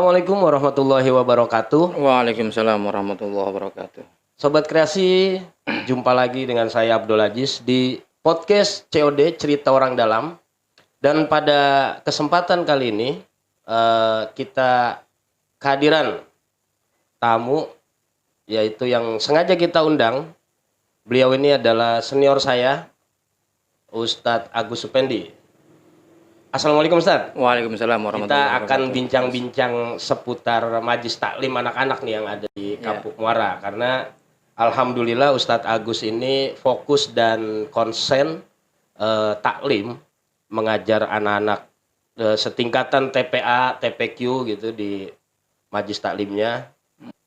Assalamualaikum warahmatullahi wabarakatuh. Waalaikumsalam warahmatullahi wabarakatuh. Sobat Kreasi, jumpa lagi dengan saya Abdul Aziz di podcast COD Cerita Orang Dalam. Dan pada kesempatan kali ini kita kehadiran tamu yaitu yang sengaja kita undang. Beliau ini adalah senior saya, Ustadz Agus Supendi. Assalamualaikum Ustadz. Waalaikumsalam warahmatullahi Kita akan wabarakatuh. bincang-bincang seputar Majlis Taklim anak-anak nih yang ada di Kapuk Muara. Karena alhamdulillah Ustadz Agus ini fokus dan konsen taklim, mengajar anak-anak setingkatan TPA, TPQ gitu di Majlis Taklimnya.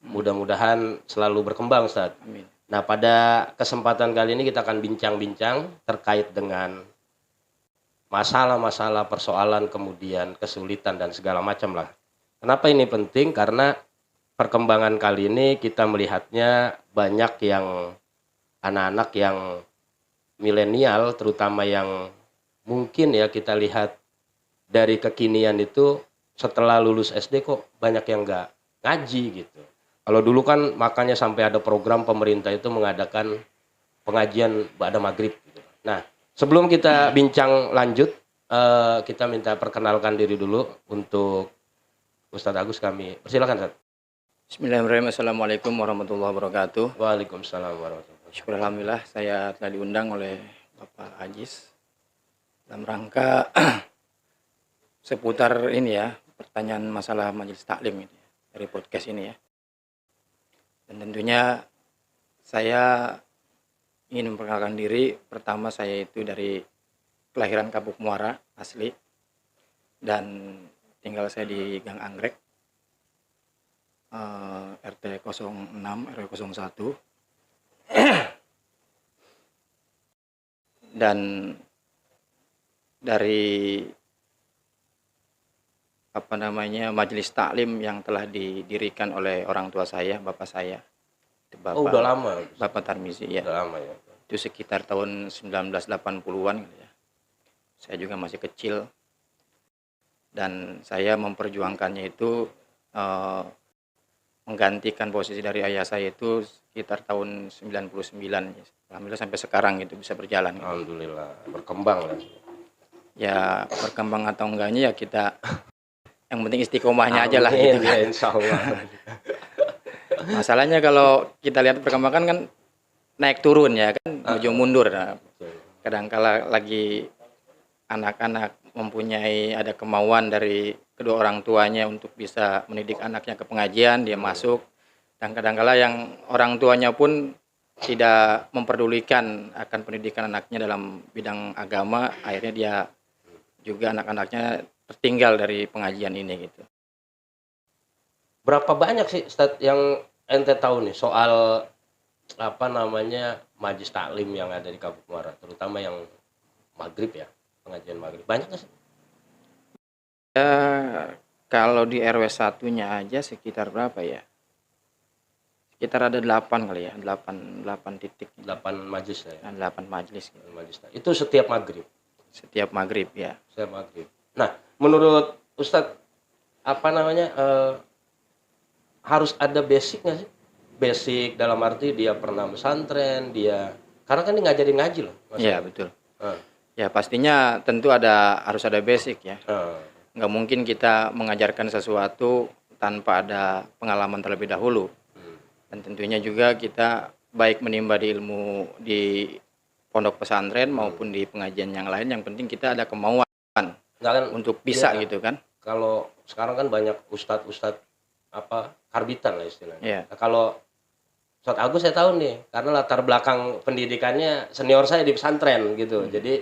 Mudah-mudahan selalu berkembang Ustadz. Amin. Nah, pada kesempatan kali ini kita akan bincang-bincang terkait dengan masalah-masalah, persoalan, kemudian kesulitan dan segala macam lah. Kenapa ini penting? Karena perkembangan kali ini kita melihatnya banyak yang anak-anak yang milenial, terutama yang mungkin ya kita lihat dari kekinian itu setelah lulus SD kok banyak yang nggak ngaji gitu. Kalau dulu kan makanya sampai ada program pemerintah itu mengadakan pengajian ba'da maghrib gitu. Nah, sebelum kita bincang lanjut, kita minta perkenalkan diri dulu untuk Ustadz Agus kami. Persilakan Ustadz. Bismillahirrahmanirrahim. Assalamualaikum warahmatullahi wabarakatuh. Waalaikumsalam warahmatullahi wabarakatuh. Syukur alhamdulillah saya telah diundang oleh Bapak Ajis dalam rangka seputar ini ya, pertanyaan masalah majelis taklim ini dari podcast ini ya. Dan tentunya saya ingin memperkenalkan diri. Pertama, saya itu dari kelahiran Kapuk Muara asli dan tinggal saya di Gang Anggrek, RT 06 RW 01. Dan dari majelis taklim yang telah didirikan oleh orang tua saya, bapak saya, Bapak, udah lama. Bapak Tarmizi ya. Udah lama ya. Itu sekitar tahun 1980-an gitu ya. Saya juga masih kecil dan saya memperjuangkannya itu menggantikan posisi dari ayah saya itu sekitar tahun 99. Alhamdulillah sampai sekarang gitu bisa berjalan. Alhamdulillah berkembang lah. Ya berkembang atau enggaknya ya kita yang penting istiqomahnya aja lah gitu kan. Ya, insya Allah. Masalahnya kalau kita lihat perkembangan kan naik turun ya kan, maju mundur. Nah, kadangkala lagi anak-anak mempunyai ada kemauan dari kedua orang tuanya untuk bisa mendidik anaknya ke pengajian, dia masuk. Dan kadangkala yang orang tuanya pun tidak memperdulikan akan pendidikan anaknya dalam bidang agama, akhirnya dia juga anak-anaknya tertinggal dari pengajian ini gitu. Berapa banyak sih Ustadz yang ente tahu nih soal Majlis Taklim yang ada di Kapuk Muara, terutama yang maghrib ya, pengajian maghrib. Banyak nggak sih? Ya, kalau di RW 1-nya aja sekitar berapa ya? Sekitar ada 8 kali ya, 8 titik. 8 majlis ya. 8 majelis gitu. Majlis. Itu setiap maghrib. Setiap maghrib ya. Setiap maghrib. Nah, menurut Ustadz harus ada basic nggak sih? Basic dalam arti dia pernah pesantren, karena kan dia ngajarin ngaji loh. Iya betul. Ya pastinya tentu harus ada basic ya. Nggak mungkin kita mengajarkan sesuatu tanpa ada pengalaman terlebih dahulu. Dan tentunya juga kita baik menimba di ilmu di pondok pesantren maupun di pengajian yang lain, yang penting kita ada kemauan untuk bisa gitu kan. Kalau sekarang kan banyak ustadz karbitan lah istilahnya. Yeah. Nah, kalau Ustadz Agus saya tahu nih, karena latar belakang pendidikannya senior saya di pesantren gitu. Jadi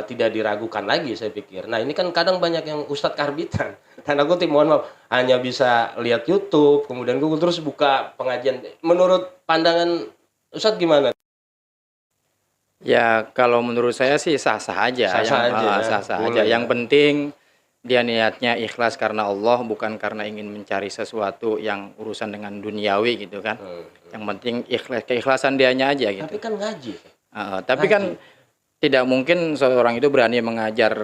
tidak diragukan lagi saya pikir. Nah, ini kan kadang banyak yang ustadz karbitan. Dan aku mohon maaf, hanya bisa lihat YouTube, kemudian Google terus buka pengajian. Menurut pandangan Ustadz gimana? Ya, kalau menurut saya sih sah-sah aja. Sah-sah aja. Yang penting dia niatnya ikhlas karena Allah, bukan karena ingin mencari sesuatu yang urusan dengan duniawi gitu kan. Yang penting keikhlasan dianya aja gitu. Tapi kan ngaji. Tapi kan tidak mungkin seorang itu berani mengajar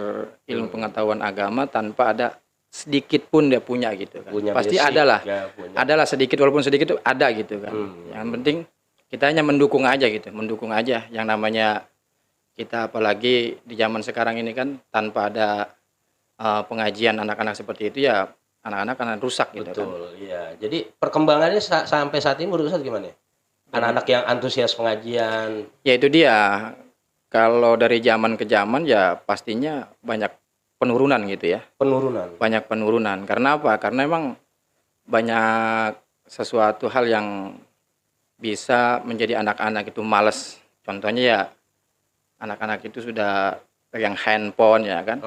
ilmu pengetahuan agama tanpa ada sedikit pun dia punya gitu kan. Punya Pasti basic, ada lah. ya, punya. Adalah sedikit, walaupun sedikit itu ada gitu kan. Yang penting kita hanya mendukung aja gitu, mendukung aja. Yang namanya kita apalagi di zaman sekarang ini kan tanpa ada pengajian anak-anak seperti itu ya anak-anak akan rusak gitu kan. Betul, iya. Jadi perkembangannya sampai saat ini menurut Ustaz gimana? Anak-anak yang antusias pengajian. Ya itu dia. Kalau dari zaman ke zaman ya pastinya banyak penurunan gitu ya. Penurunan. Banyak penurunan. Karena apa? Karena emang banyak sesuatu hal yang bisa menjadi anak-anak itu males. Contohnya ya anak-anak itu sudah pegang handphone ya kan.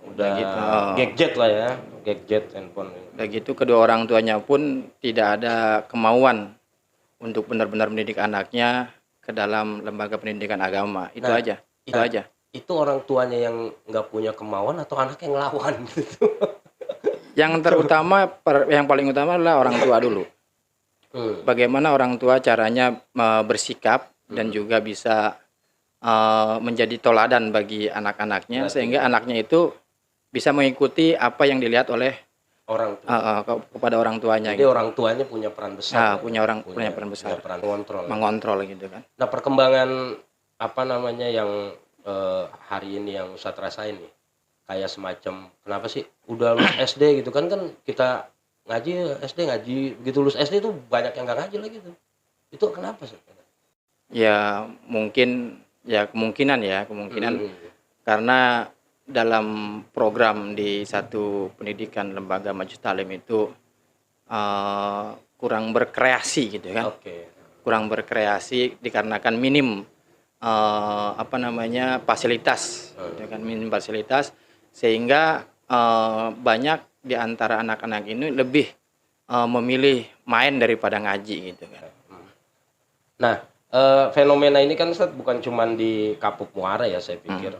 Udah gitu. gadget lah ya, gadget handphone. Udah gitu kedua orang tuanya pun tidak ada kemauan untuk benar-benar mendidik anaknya ke dalam lembaga pendidikan agama. Itu Nah, aja. Itu Nah, aja. itu orang tuanya yang nggak punya kemauan atau anak yang ngelawan gitu. Yang terutama yang paling utama adalah orang tua dulu. Bagaimana orang tua caranya bersikap dan juga bisa menjadi toladan bagi anak-anaknya sehingga anaknya itu bisa mengikuti apa yang dilihat oleh Orang tua. kepada orang tuanya. Jadi gitu. orang tuanya punya peran besar. Punya peran besar. Punya peran mengontrol. Mengontrol gitu kan. Nah, perkembangan apa namanya yang hari ini yang Ustadz rasain nih, kayak semacam kenapa sih udah lulus SD gitu kan kita ngaji SD ngaji begitu lulus SD itu banyak yang nggak ngaji lagi tuh. Itu kenapa sih? Ya mungkin ya kemungkinan karena dalam program di satu pendidikan lembaga Majelis Talim itu kurang berkreasi gitu kan. Kurang berkreasi dikarenakan minim fasilitas gitu kan, minim fasilitas sehingga banyak di antara anak-anak ini lebih memilih main daripada ngaji gitu kan. Nah, fenomena ini kan Ustaz bukan cuma di Kapuk Muara ya saya pikir.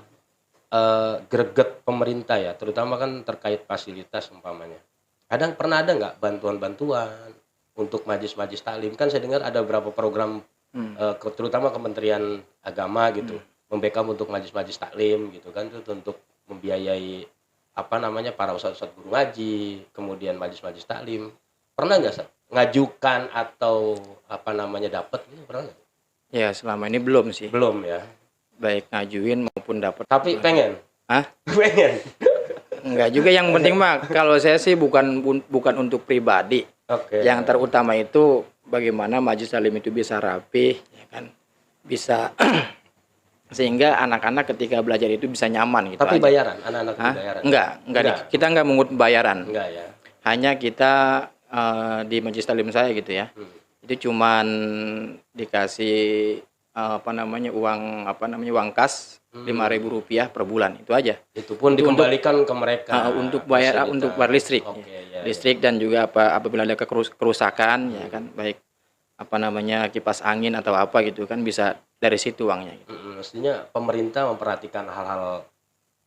Greget pemerintah ya, terutama kan terkait fasilitas umpamanya. Pernah ada nggak bantuan-bantuan untuk majlis-majlis taklim? Kan saya dengar ada beberapa program terutama Kementerian Agama gitu, membackup untuk majlis-majlis taklim gitu kan, itu untuk membiayai para ustadz-ustadz guru ngaji, kemudian majlis-majlis taklim. Pernah nggak Ustaz ngajukan atau dapat gitu, pernah nggak? Ya selama ini belum sih. Belum ya. Baik ngajuin maupun dapat. Tapi pengen. Hah? Pengen. Enggak juga, yang penting mah kalau saya sih bukan untuk pribadi. Yang terutama itu bagaimana majelis taklim itu bisa rapi, ya kan? Bisa sehingga anak-anak ketika belajar itu bisa nyaman gitu. Tapi aja. Bayaran, anak-anak bayaran. Enggak. Kita enggak mengut bayaran. Enggak ya. Hanya kita di majelis taklim saya gitu ya. Itu cuman dikasih uang kas Rp5.000 per bulan, itu aja. Itu pun dikembalikan ke mereka untuk bayar listrik, listrik dan juga apabila ada kerusakan ya kan, baik kipas angin atau apa gitu kan, bisa dari situ uangnya. Gitu. Mestinya pemerintah memperhatikan hal-hal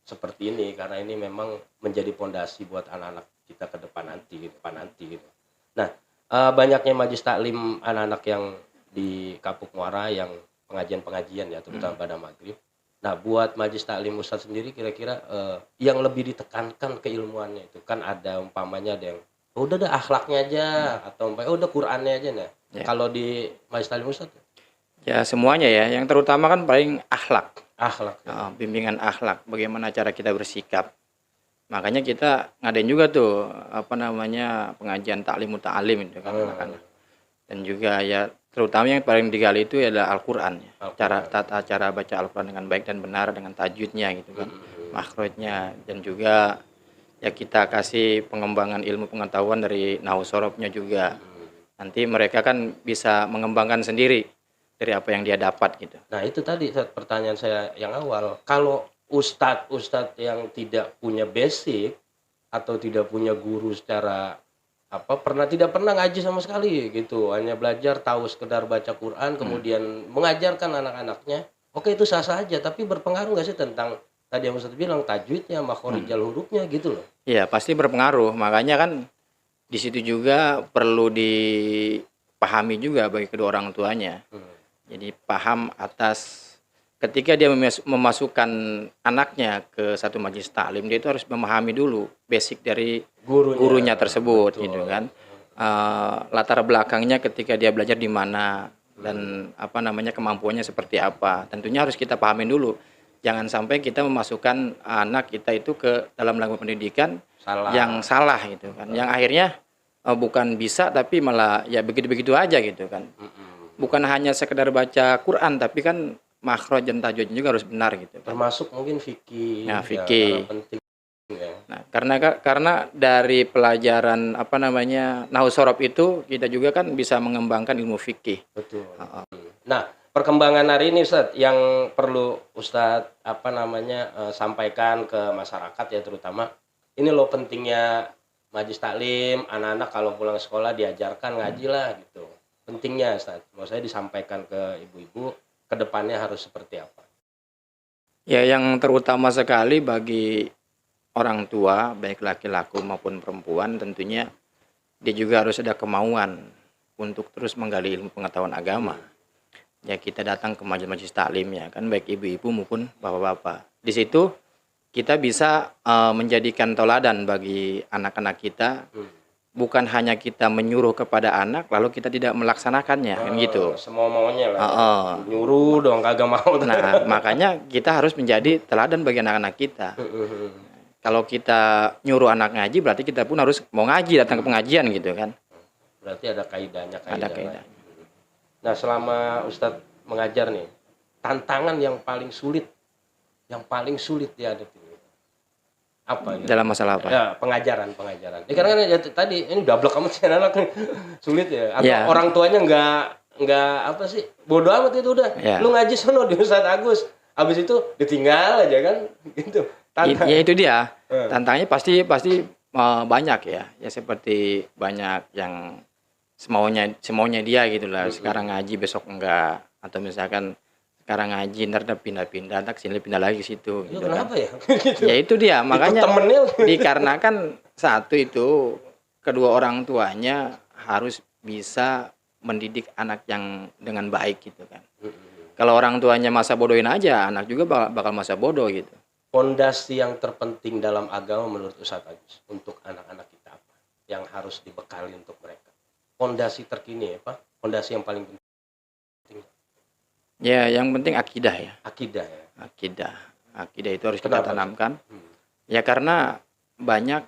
seperti ini karena ini memang menjadi pondasi buat anak-anak kita ke depan nanti gitu. Nah, banyaknya majelis taklim anak-anak yang di Kapuk Muara yang pengajian ya, terutama pada maghrib. Nah, buat majelis taklim Ustadz sendiri kira-kira yang lebih ditekankan keilmuannya itu kan ada umpamanya ada yang udah akhlaknya aja atau udah Qur'annya aja nah. Ya. Kalau di majelis taklim Ustadz? Ya semuanya ya, yang terutama kan paling akhlak. Ya. Bimbingan akhlak, bagaimana cara kita bersikap. Makanya kita ngadain juga tuh pengajian taklim muta'alim itu kan anak-anak. Dan juga ya terutama yang paling digali itu adalah Al-Qur'an ya. Tata cara baca Al-Qur'an dengan baik dan benar, dengan tajwidnya gitu kan. Makhrajnya, dan juga ya kita kasih pengembangan ilmu pengetahuan dari nahwu sorobnya juga. Nanti mereka kan bisa mengembangkan sendiri dari apa yang dia dapat gitu. Nah, itu tadi pertanyaan saya yang awal. Kalau ustadz yang tidak punya basic atau tidak punya guru secara tidak pernah ngaji sama sekali gitu, hanya belajar tahu sekedar baca Quran kemudian mengajarkan anak-anaknya, oke itu sah-sah aja, tapi berpengaruh nggak sih tentang tadi yang Ustadz bilang tajwidnya, makhorijal hurufnya gitu loh? Iya pasti berpengaruh, makanya kan di situ juga perlu dipahami juga bagi kedua orang tuanya. Jadi paham atas ketika dia memasukkan anaknya ke satu majelis taklim, dia itu harus memahami dulu basic dari gurunya tersebut, betul. gitu kan. Latar belakangnya ketika dia belajar di mana dan apa namanya kemampuannya seperti apa. Tentunya harus kita pahamin dulu. Jangan sampai kita memasukkan anak kita itu ke dalam lembaga pendidikan yang salah gitu kan. Yang akhirnya bukan bisa tapi malah ya begitu-begitu aja gitu kan. Bukan hanya sekedar baca Quran tapi kan makhraj dan tajwidnya juga harus benar gitu kan. Termasuk mungkin fikih. Nah, Ya, fikih. penting ya. Nah, karena dari pelajaran apa namanya nahwu shorof itu kita juga kan bisa mengembangkan ilmu fikih. Betul. Nah, perkembangan hari ini Ustadz yang perlu Ustadz apa namanya sampaikan ke masyarakat ya terutama ini loh pentingnya majelis taklim, anak-anak kalau pulang sekolah diajarkan ngaji lah gitu. Pentingnya Ustadz, mau saya disampaikan ke ibu-ibu ke depannya harus seperti apa? Ya, yang terutama sekali bagi orang tua baik laki-laki maupun perempuan tentunya dia juga harus ada kemauan untuk terus menggali ilmu pengetahuan agama. Ya kita datang ke majelis taklim ya kan baik ibu-ibu maupun bapak-bapak. Di situ kita bisa menjadikan teladan bagi anak-anak kita. Bukan hanya kita menyuruh kepada anak lalu kita tidak melaksanakannya kan gitu. Semua maunya lah. Nyuruh dong kagak mau. Nah, makanya kita harus menjadi teladan bagi anak-anak kita. Kalau kita nyuruh anak ngaji berarti kita pun harus mau ngaji, datang ke pengajian gitu kan. Berarti ada kaidahnya. Ada kaidah. Nah, selama Ustadz mengajar nih, tantangan yang paling sulit dihadapi apa gitu? Dalam masalah apa? Ya, pengajaran. Ini karena kan ya, tadi ini double kamu sih anak sulit ya. Atau orang tuanya nggak apa sih? Bodoh amat itu udah. Lu ngaji sono di Ustadz Agus. Habis itu ditinggal aja kan gitu. Ya itu dia. Tantangannya pasti banyak ya. Ya seperti banyak yang semaunya dia gitu lah. Sekarang ngaji besok enggak atau misalkan sekarang ngaji ntar pindah-pindah ntar sini pindah lagi ke situ gitu kenapa kan. Ya gitu. Ya itu dia makanya dikarenakan satu itu kedua orang tuanya harus bisa mendidik anak yang dengan baik gitu kan. Kalau orang tuanya masa bodohin aja anak juga bakal masa bodoh gitu. Fondasi yang terpenting dalam agama menurut Ustadz Agus untuk anak-anak kita apa yang harus dibekali untuk mereka? Fondasi terkini ya Pak, fondasi yang paling penting. Ya, yang penting akidah ya. Akidah ya. Akidah itu harus kita tanamkan. Ya karena banyak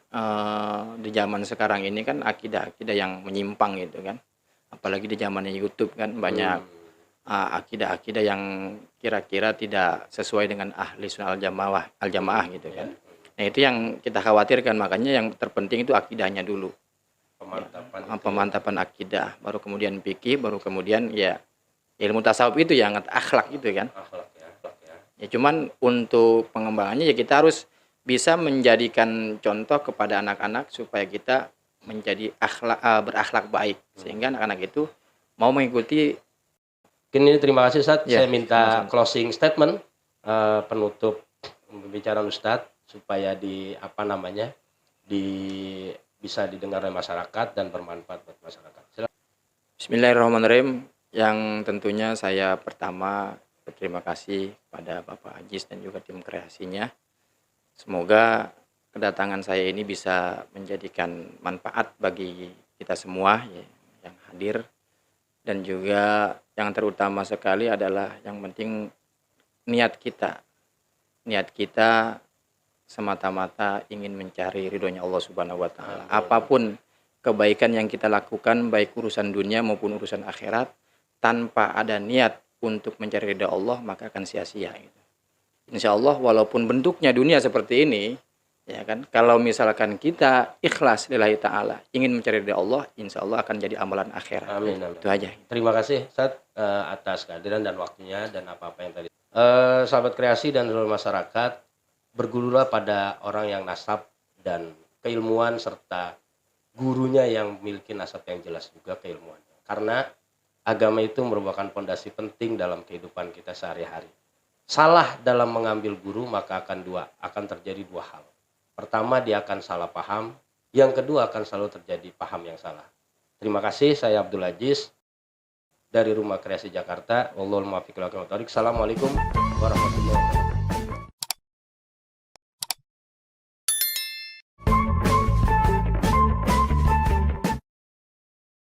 di zaman sekarang ini kan akidah yang menyimpang gitu kan. Apalagi di zamannya YouTube kan banyak akidah yang kira-kira tidak sesuai dengan ahli sunnah al-jamaah gitu kan. Nah itu yang kita khawatirkan makanya yang terpenting itu akidahnya dulu. Pemantapan akidah, baru kemudian fikih, baru kemudian ya ilmu tasawuf itu yang akhlak itu kan. Ya cuman untuk pengembangannya ya kita harus bisa menjadikan contoh kepada anak-anak supaya kita menjadi berakhlak baik sehingga anak-anak itu mau mengikuti. Ini terima kasih Ustadz. Saya minta closing statement penutup pembicaraan Ustadz supaya bisa didengar oleh masyarakat dan bermanfaat buat masyarakat. Silakan. Bismillahirrahmanirrahim. Yang tentunya saya pertama berterima kasih pada Bapak Ajis dan juga tim kreasinya. Semoga kedatangan saya ini bisa menjadikan manfaat bagi kita semua yang hadir. Dan juga yang terutama sekali adalah yang penting niat kita. Niat kita semata-mata ingin mencari ridhonya Allah Subhanahu wa taala. Apapun kebaikan yang kita lakukan baik urusan dunia maupun urusan akhirat tanpa ada niat untuk mencari ridha Allah maka akan sia-sia gitu. Insya Allah walaupun bentuknya dunia seperti ini ya kan kalau misalkan kita ikhlas lillahi ta'ala ingin mencari ridha Allah insya Allah akan jadi amalan akhirat. Amin. Itu aja. Terima kasih Ustadz atas kehadiran dan waktunya dan apa-apa yang tadi. Sahabat kreasi dan seluruh masyarakat bergurulah pada orang yang nasab dan keilmuan serta gurunya yang memiliki nasab yang jelas juga keilmuan. Karena agama itu merupakan fondasi penting dalam kehidupan kita sehari-hari. Salah dalam mengambil guru maka akan terjadi dua hal. Pertama dia akan salah paham, yang kedua akan selalu terjadi paham yang salah. Terima kasih, saya Abdul Aziz. dari Rumah Kreasi Jakarta. Wallahul muwaffiq ila aqwamit thoriq. Assalamualaikum warahmatullahi wabarakatuh.